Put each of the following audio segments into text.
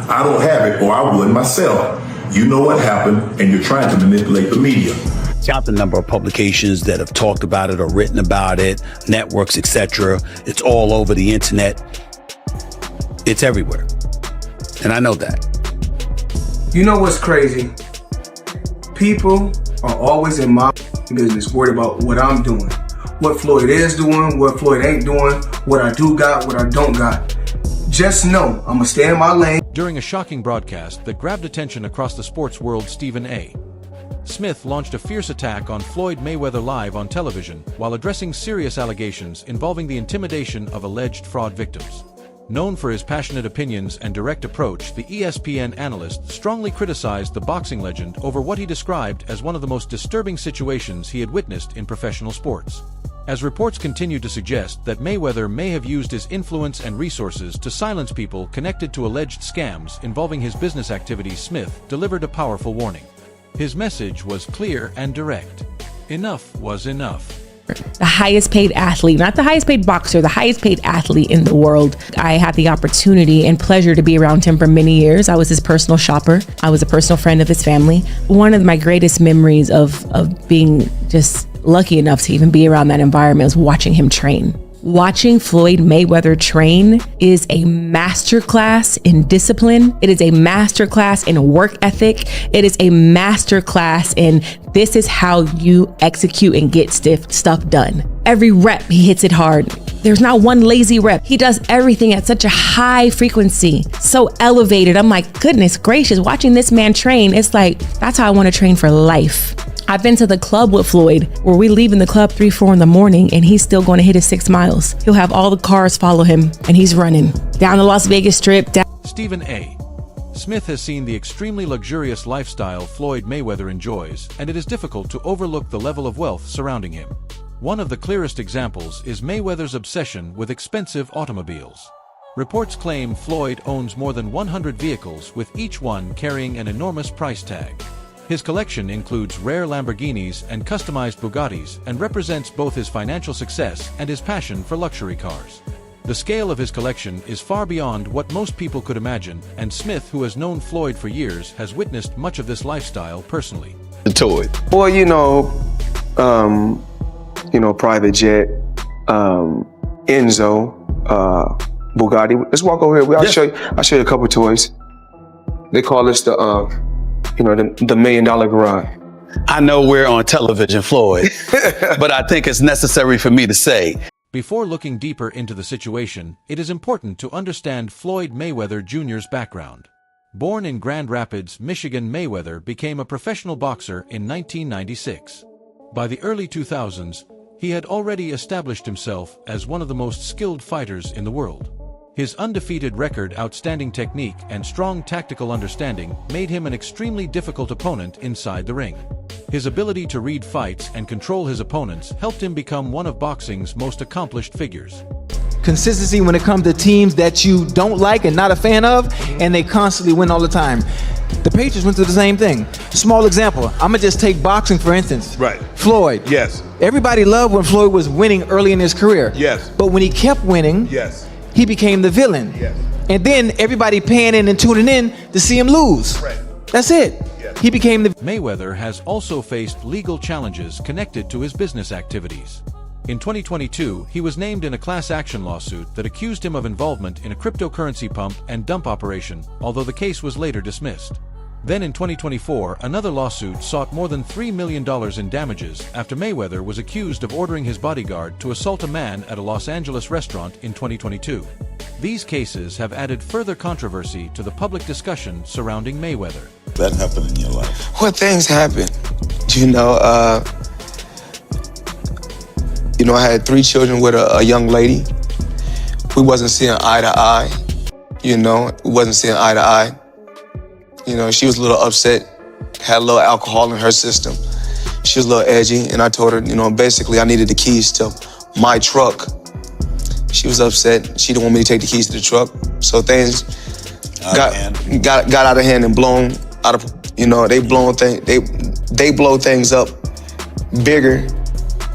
I don't have it, or I would myself. You know what happened, and you're trying to manipulate the media. Count the number of publications that have talked about it or written about it, networks, etc. It's all over the internet. It's everywhere. And I know that. You know what's crazy? People are always in my business worried about what I'm doing, what Floyd is doing, what Floyd ain't doing, what I do got, what I don't got. Just know I'm gonna stay in my lane. During a shocking broadcast that grabbed attention across the sports world, Stephen A. Smith launched a fierce attack on Floyd Mayweather live on television while addressing serious allegations involving the intimidation of alleged fraud victims. Known for his passionate opinions and direct approach, the ESPN analyst strongly criticized the boxing legend over what he described as one of the most disturbing situations he had witnessed in professional sports. As reports continue to suggest that Mayweather may have used his influence and resources to silence people connected to alleged scams involving his business activities, Smith delivered a powerful warning. His message was clear and direct. Enough was enough. The highest paid athlete, not the highest paid boxer, the highest paid athlete in the world. I had the opportunity and pleasure to be around him for many years. I was his personal shopper. I was a personal friend of his family. One of my greatest memories of being just lucky enough to even be around that environment was watching him train. Watching Floyd Mayweather train is a masterclass in discipline. It is a masterclass in work ethic. It is a masterclass in this is how you execute and get stuff done. Every rep, he hits it hard. There's not one lazy rep. He does everything at such a high frequency, so elevated. I'm like, goodness gracious, watching this man train, it's like, that's how I want to train for life. I've been to the club with Floyd where we leave in the club 3-4 in the morning and he's still going to hit his 6 miles. He'll have all the cars follow him and he's running down the Las Vegas Strip. Stephen A. Smith has seen the extremely luxurious lifestyle Floyd Mayweather enjoys, and it is difficult to overlook the level of wealth surrounding him. One of the clearest examples is Mayweather's obsession with expensive automobiles. Reports claim Floyd owns more than 100 vehicles, with each one carrying an enormous price tag. His collection includes rare Lamborghinis and customized Bugattis and represents both his financial success and his passion for luxury cars. The scale of his collection is far beyond what most people could imagine, and Smith, who has known Floyd for years, has witnessed much of this lifestyle personally. The toy. Well, private jet, Enzo, Bugatti. Let's walk over here. I'll show you a couple toys. They call this the $1 million garage. I know we're on television, Floyd, but I think it's necessary for me to say. Before looking deeper into the situation, it is important to understand Floyd Mayweather Jr.'s background. Born in Grand Rapids, Michigan, Mayweather became a professional boxer in 1996. By the early 2000s, he had already established himself as one of the most skilled fighters in the world. His undefeated record, outstanding technique, and strong tactical understanding made him an extremely difficult opponent inside the ring. His ability to read fights and control his opponents helped him become one of boxing's most accomplished figures. Consistency when it comes to teams that you don't like and not a fan of, and they constantly win all the time. The Patriots went through the same thing. Small example, I'm gonna just take boxing for instance. Right. Floyd. Yes. Everybody loved when Floyd was winning early in his career. Yes. But when he kept winning, yes, he became the villain. Yes. And then everybody paying in and tuning in to see him lose. Right. That's it. Yes. He became the... Mayweather has also faced legal challenges connected to his business activities. In 2022, he was named in a class action lawsuit that accused him of involvement in a cryptocurrency pump and dump operation, although the case was later dismissed. Then in 2024, another lawsuit sought more than $3 million in damages after Mayweather was accused of ordering his bodyguard to assault a man at a Los Angeles restaurant in 2022. These cases have added further controversy to the public discussion surrounding Mayweather. That happened in your life? What things happened? I had 3 children with a young lady. We wasn't seeing eye to eye. We wasn't seeing eye to eye. She was a little upset, had a little alcohol in her system. She was a little edgy, and I told her, basically I needed the keys to my truck. She was upset. She didn't want me to take the keys to the truck. So things got out of hand and blown out of, they blow things up bigger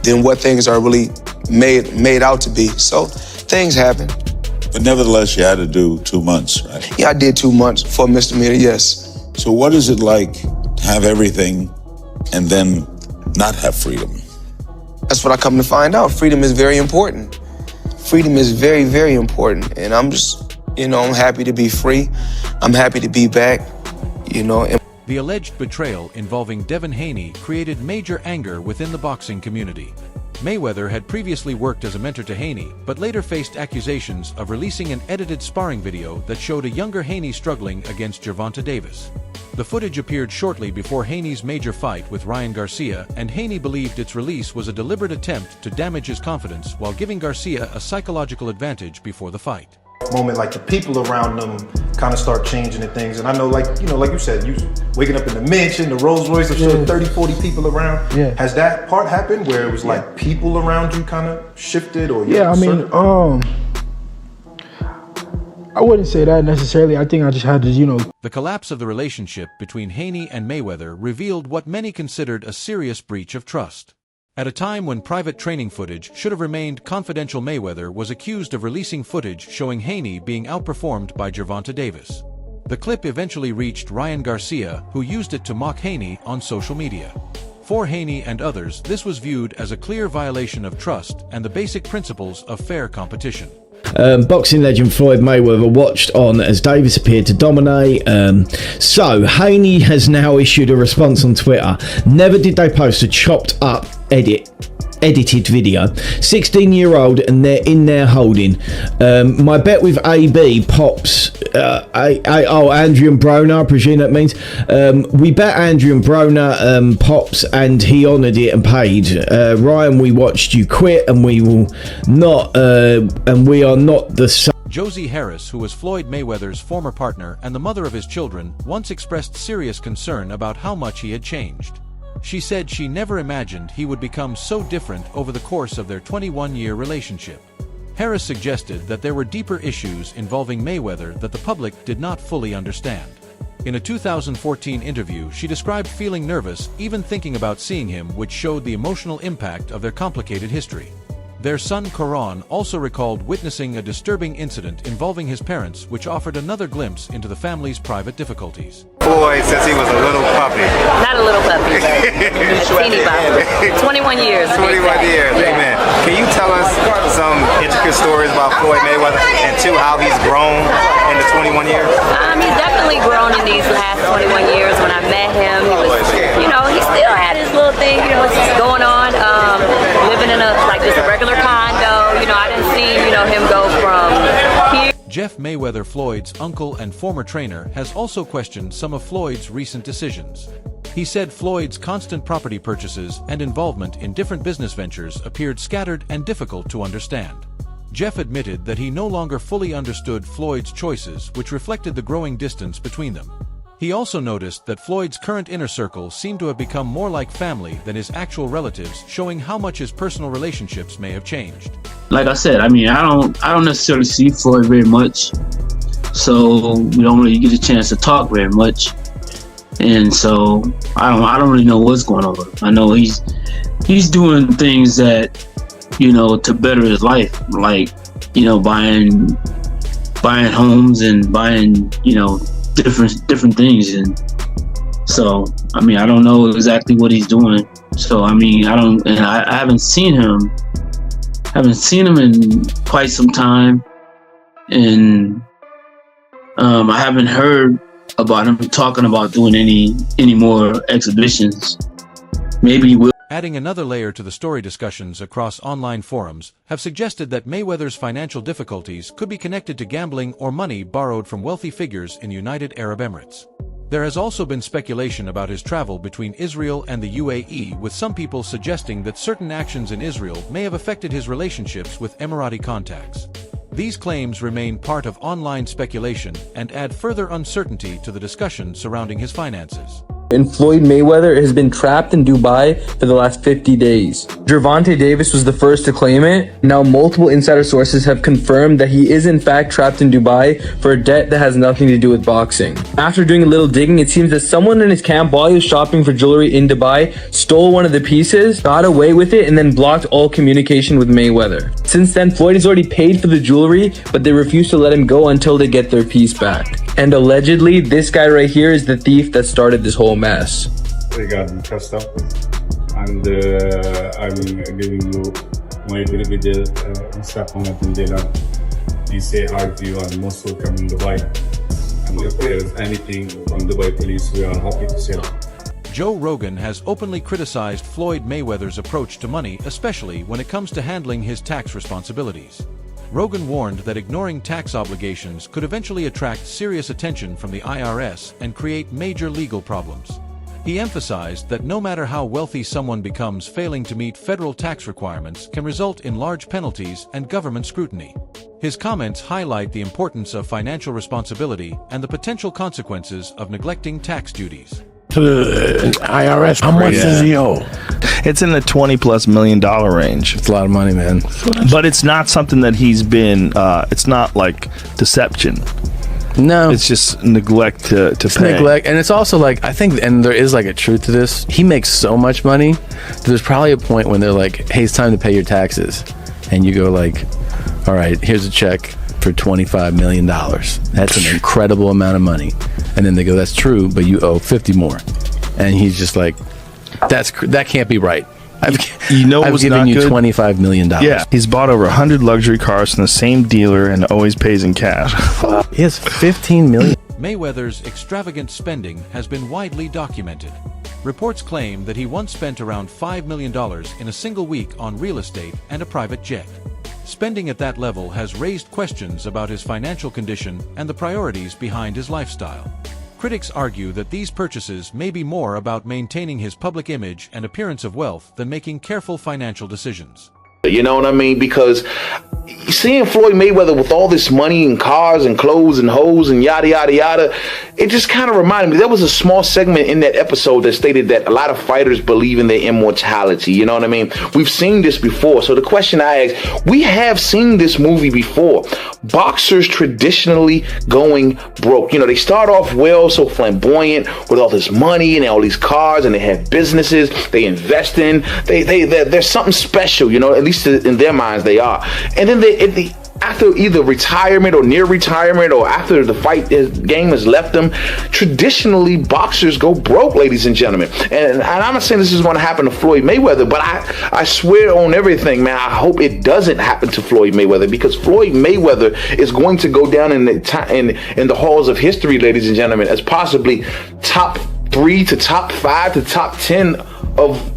than what things are really made out to be. So things happen. But nevertheless, you had to do 2 months, right? Yeah, I did 2 months for a misdemeanor, yes. So what is it like to have everything and then not have freedom? That's what I come to find out. Freedom is very important. Freedom is very, very important. And I'm just, I'm happy to be free. I'm happy to be back, And The alleged betrayal involving Devin Haney created major anger within the boxing community. Mayweather had previously worked as a mentor to Haney, but later faced accusations of releasing an edited sparring video that showed a younger Haney struggling against Gervonta Davis. The footage appeared shortly before Haney's major fight with Ryan Garcia, and Haney believed its release was a deliberate attempt to damage his confidence while giving Garcia a psychological advantage before the fight. Moment, like the people around them kind of start changing and things. And I know, like you said, you waking up in the mansion, the Rolls Royce, I'm sure 30, 40 people around. Yeah. Has that part happened where it was like people around you kind of shifted or? I wouldn't say that necessarily. I think I just had to, The collapse of the relationship between Haney and Mayweather revealed what many considered a serious breach of trust. At a time when private training footage should have remained confidential, Mayweather was accused of releasing footage showing Haney being outperformed by Gervonta Davis. The clip eventually reached Ryan Garcia, who used it to mock Haney on social media. For Haney and others, this was viewed as a clear violation of trust and the basic principles of fair competition. Boxing legend Floyd Mayweather watched on as Davis appeared to dominate. So Haney has now issued a response on Twitter. Never did they post a chopped up edited video. 16-year-old and they're in there holding. My bet with AB Pops. Andrew and Broner, I presume that means. We bet Andrew and Broner Pops, and he honoured it and paid. Ryan, we watched you quit, and we will not. And we are not the same. Josie Harris, who was Floyd Mayweather's former partner and the mother of his children, once expressed serious concern about how much he had changed. She said she never imagined he would become so different over the course of their 21-year relationship. Harris suggested that there were deeper issues involving Mayweather that the public did not fully understand. In a 2014 interview, she described feeling nervous even thinking about seeing him, which showed the emotional impact of their complicated history. Their son Karan also recalled witnessing a disturbing incident involving his parents, which offered another glimpse into the family's private difficulties. Floyd since he was a little puppy. Not a little puppy, a teeny bopper. 21 years. 21 years, amen. Can you tell us some intricate stories about Floyd Mayweather, and two, how he's grown in the 21 years? He's definitely grown in these last 21 years. When I met him, he was, he still had his little thing, going on, living in just a regular condo. I didn't see, him go from here. Jeff Mayweather, Floyd's uncle and former trainer, has also questioned some of Floyd's recent decisions. He said Floyd's constant property purchases and involvement in different business ventures appeared scattered and difficult to understand. Jeff admitted that he no longer fully understood Floyd's choices, which reflected the growing distance between them. He also noticed that Floyd's current inner circle seemed to have become more like family than his actual relatives, showing how much his personal relationships may have changed. Like I said, I don't necessarily see Floyd very much, so we don't really get a chance to talk very much, and so I don't really know what's going on with him. I know he's doing things that to better his life, like buying homes and buying different things, and so I don't know exactly what he's doing. So I haven't seen him in quite some time, and I haven't heard about him talking about doing any more exhibitions. Maybe he will. Adding another layer to the story, discussions across online forums have suggested that Mayweather's financial difficulties could be connected to gambling or money borrowed from wealthy figures in United Arab Emirates. There has also been speculation about his travel between Israel and the UAE, with some people suggesting that certain actions in Israel may have affected his relationships with Emirati contacts. These claims remain part of online speculation and add further uncertainty to the discussion surrounding his finances. and Floyd Mayweather has been trapped in Dubai for the last 50 days. Gervonta Davis was the first to claim it. Now multiple insider sources have confirmed that he is in fact trapped in Dubai for a debt that has nothing to do with boxing. After doing a little digging, it seems that someone in his camp, while he was shopping for jewelry in Dubai, stole one of the pieces, got away with it, and then blocked all communication with Mayweather. Since then, Floyd has already paid for the jewelry, but they refuse to let him go until they get their piece back. And allegedly, this guy right here is the thief that started this whole mess. Regarding custom, and I'm giving you my very good Mr. Mandela. We say hi to you and most welcome in Dubai. And if there is anything from Dubai police, we are happy to say. Joe Rogan has openly criticized Floyd Mayweather's approach to money, especially when it comes to handling his tax responsibilities. Rogan warned that ignoring tax obligations could eventually attract serious attention from the IRS and create major legal problems. He emphasized that no matter how wealthy someone becomes, failing to meet federal tax requirements can result in large penalties and government scrutiny. His comments highlight the importance of financial responsibility and the potential consequences of neglecting tax duties. To the IRS, how much does he owe? It's in the $20+ million range. It's a lot of money, man. But it's not something that he's been, it's not like deception. No. It's just neglect to pay. Neglect. And it's also like, I think, and there is like a truth to this, he makes so much money, there's probably a point when they're like, hey, it's time to pay your taxes. And you go like, all right, here's a check for $25 million. That's an incredible amount of money. And then they go, that's true, but you owe 50 more. And he's just like, that can't be right. I've given you $25 million. Yeah, he's bought over 100 luxury cars from the same dealer and always pays in cash. He has $15 million. Mayweather's extravagant spending has been widely documented. Reports claim that he once spent around $5 million in a single week on real estate and a private jet. Spending at that level has raised questions about his financial condition and the priorities behind his lifestyle. Critics argue that these purchases may be more about maintaining his public image and appearance of wealth than making careful financial decisions. You know what I mean? Because seeing Floyd Mayweather with all this money and cars and clothes and hoes and yada, yada, yada, it just kind of reminded me. There was a small segment in that episode that stated that a lot of fighters believe in their immortality. You know what I mean? We've seen this before. So the question I ask, we have seen this movie before. Boxers traditionally going broke. You know, they start off well, so flamboyant with all this money and all these cars, and they have businesses they invest in. There's something special, you know, at least in their minds they are. And then after either retirement or near retirement or after the fight game has left them, traditionally boxers go broke, ladies and gentlemen. And I'm not saying this is going to happen to Floyd Mayweather, but I swear on everything, man, I hope it doesn't happen to Floyd Mayweather, because Floyd Mayweather is going to go down in the halls of history, ladies and gentlemen, as possibly top 3 to top 5 to top 10 of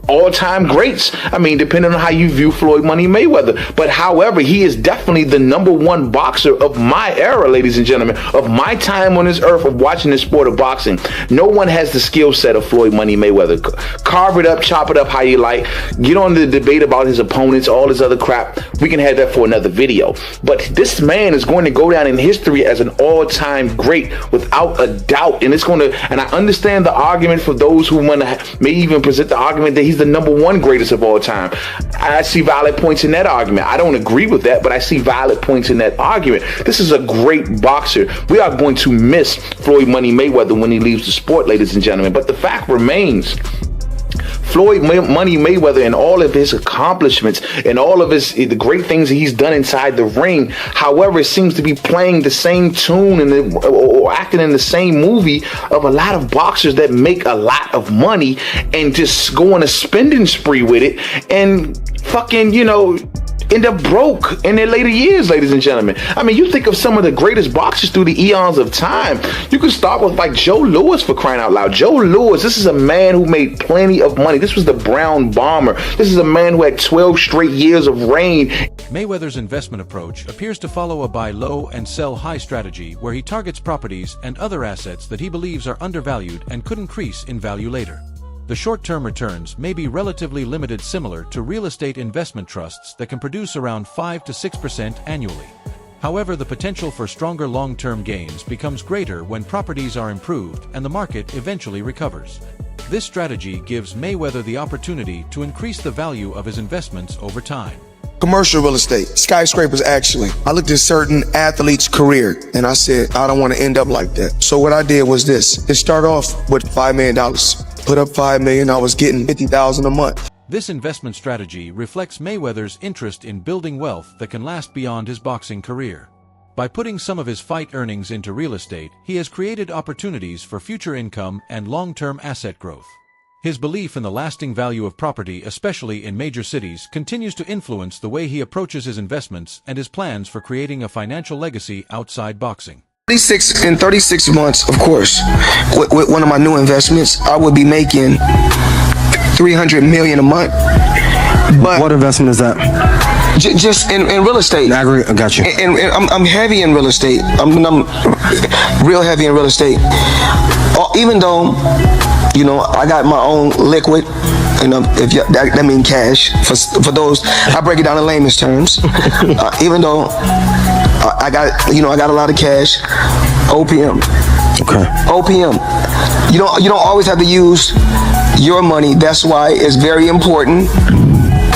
all-time greats. I mean, depending on how you view Floyd Money Mayweather. But however, he is definitely the #1 boxer of my era, ladies and gentlemen, of my time on this earth of watching the sport of boxing. No one has the skill set of Floyd Money Mayweather. Carve it up, chop it up how you like. Get on the debate about his opponents, all this other crap. We can have that for another video. But this man is going to go down in history as an all-time great without a doubt. And it's going to, and I understand the argument for those who may even present the argument that he's the #1 greatest of all time. I see valid points in that argument. I don't agree with that, but I see valid points in that argument. This is a great boxer. We are going to miss Floyd Money Mayweather when he leaves the sport, ladies and gentlemen. But the fact remains, Floyd Money Mayweather and all of his accomplishments and all of the great things that he's done inside the ring, however, seems to be playing the same tune or acting in the same movie of a lot of boxers that make a lot of money and just go on a spending spree with it and fucking, you know, end up broke in their later years, ladies and gentlemen. I mean, you think of some of the greatest boxers through the eons of time. You can start with like Joe Louis, for crying out loud. Joe Louis, this is a man who made plenty of money. This was the Brown Bomber. This is a man who had 12 straight years of reign. Mayweather's investment approach appears to follow a buy low and sell high strategy, where he targets properties and other assets that he believes are undervalued and could increase in value later. The short-term returns may be relatively limited, similar to real estate investment trusts that can produce around 5 to 6% annually. However, the potential for stronger long-term gains becomes greater when properties are improved and the market eventually recovers. This strategy gives Mayweather the opportunity to increase the value of his investments over time. Commercial real estate, skyscrapers actually. I looked at certain athletes' career and I said, I don't want to end up like that. So what I did was this. It started off with $5 million. Put up $5 million, I was getting $50,000 a month. This investment strategy reflects Mayweather's interest in building wealth that can last beyond his boxing career. By putting some of his fight earnings into real estate, he has created opportunities for future income and long-term asset growth. His belief in the lasting value of property, especially in major cities, continues to influence the way he approaches his investments and his plans for creating a financial legacy outside boxing. In 36 months, of course, with one of my new investments, I would be making $300 million a month. But what investment is that? Just in real estate. I agree. I got you. And I'm heavy in real estate. I'm real heavy in real estate. Even though, you know, I got my own liquid. You know, if that means cash. For those, I break it down in layman's terms. Even though I got a lot of cash. OPM. Okay. OPM. You don't always have to use your money. That's why it's very important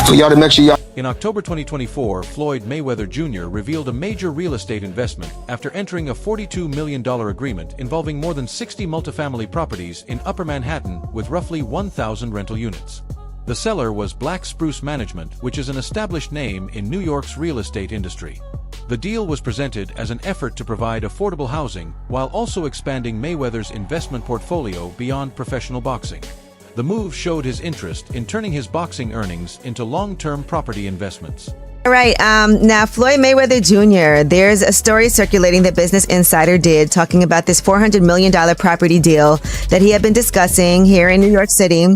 for y'all to make sure y'all. In October 2024, Floyd Mayweather Jr. revealed a major real estate investment after entering a $42 million agreement involving more than 60 multifamily properties in Upper Manhattan with roughly 1,000 rental units. The seller was Black Spruce Management, which is an established name in New York's real estate industry. The deal was presented as an effort to provide affordable housing while also expanding Mayweather's investment portfolio beyond professional boxing. The move showed his interest in turning his boxing earnings into long-term property investments. All right. Now, Floyd Mayweather Jr., there's a story circulating that Business Insider did talking about this $400 million property deal that he had been discussing here in New York City.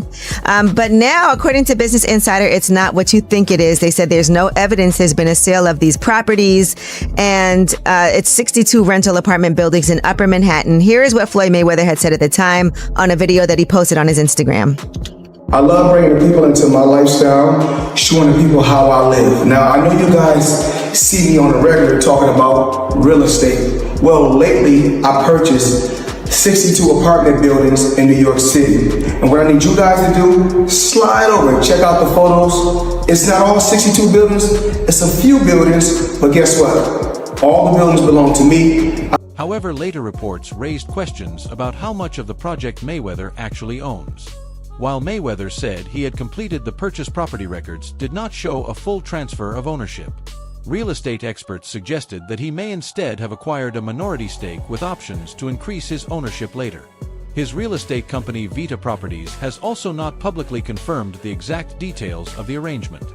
But now, according to Business Insider, it's not what you think it is. They said there's no evidence there's been a sale of these properties. And it's 62 rental apartment buildings in Upper Manhattan. Here is what Floyd Mayweather had said at the time on a video that he posted on his Instagram. I love bringing the people into my lifestyle, showing the people how I live. Now, I know you guys see me on the regular talking about real estate. Well, lately, I purchased 62 apartment buildings in New York City. And what I need you guys to do, slide over and check out the photos. It's not all 62 buildings, it's a few buildings, but guess what? All the buildings belong to me. However, later reports raised questions about how much of the project Mayweather actually owns. While Mayweather said he had completed the purchase, property records did not show a full transfer of ownership. Real estate experts suggested that he may instead have acquired a minority stake with options to increase his ownership later. His real estate company Vita Properties has also not publicly confirmed the exact details of the arrangement.